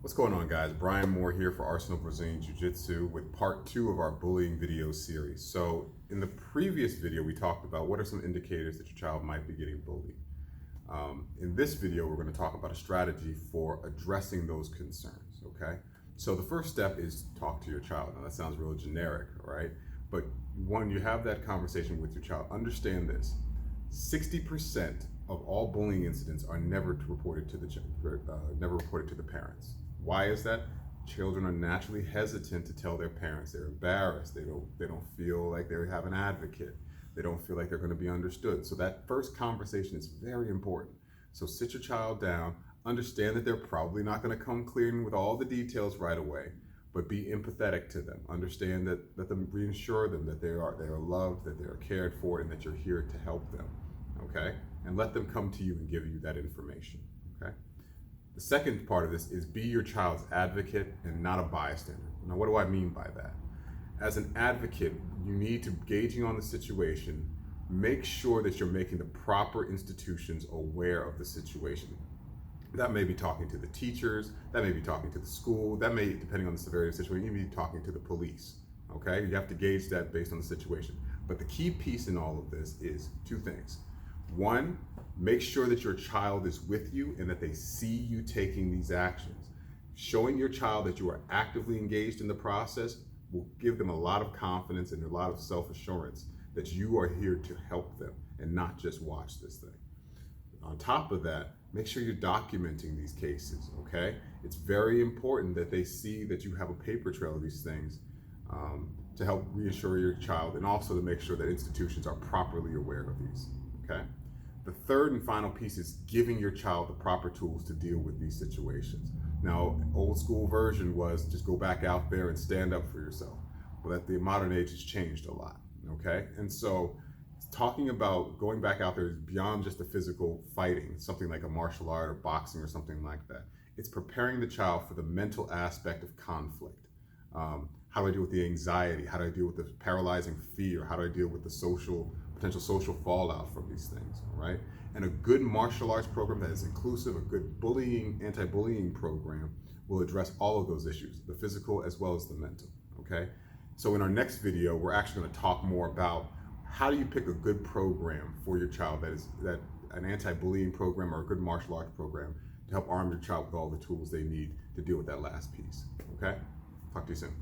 What's going on, guys? Brian Moore here for Arsenal Brazilian Jiu-Jitsu with part 2 of our bullying video series. So in the previous video, we talked about what are some indicators that your child might be getting bullied. In this video, we're going to talk about a strategy for addressing those concerns, okay? So the first step is talk to your child. Now that sounds real generic, right? But when you have that conversation with your child, understand this. 60% of all bullying incidents are never reported to the parents. Why is that? Children are naturally hesitant to tell their parents. They're embarrassed. They don't feel like they have an advocate. They don't feel like they're going to be understood. So that first conversation is very important. So sit your child down, understand that they're probably not going to come clean with all the details right away, but be empathetic to them. Understand that, let them reassure them that they are loved, that they are cared for, and that you're here to help them. Okay? And let them come to you and give you that information. Okay? The second part of this is be your child's advocate and not a bystander. Now, what do I mean by that? As an advocate, you need to, gauging on the situation, make sure that you're making the proper institutions aware of the situation. That may be talking to the teachers, that may be talking to the school, that may, depending on the severity of the situation, you may be talking to the police. Okay? You have to gauge that based on the situation. But the key piece in all of this is two things. One, make sure that your child is with you and that they see you taking these actions. Showing your child that you are actively engaged in the process will give them a lot of confidence and a lot of self-assurance that you are here to help them and not just watch this thing. On top of that, make sure you're documenting these cases, okay? It's very important that they see that you have a paper trail of these things to help reassure your child, and also to make sure that institutions are properly aware of these, okay? The third and final piece is giving your child the proper tools to deal with these situations. Now, old school version was just go back out there and stand up for yourself. Well, that the modern age has changed a lot, okay? And so talking about going back out there is beyond just the physical fighting, something like a martial art or boxing or something like that. It's preparing the child for the mental aspect of conflict. How do I deal with the anxiety? How do I deal with the paralyzing fear? How do I deal with the potential social fallout from these things, right? And a good martial arts program that is inclusive, a good anti-bullying program will address all of those issues, the physical as well as the mental, okay? So in our next video, we're actually gonna talk more about how do you pick a good program for your child that an anti-bullying program or a good martial arts program to help arm your child with all the tools they need to deal with that last piece, okay? Talk to you soon.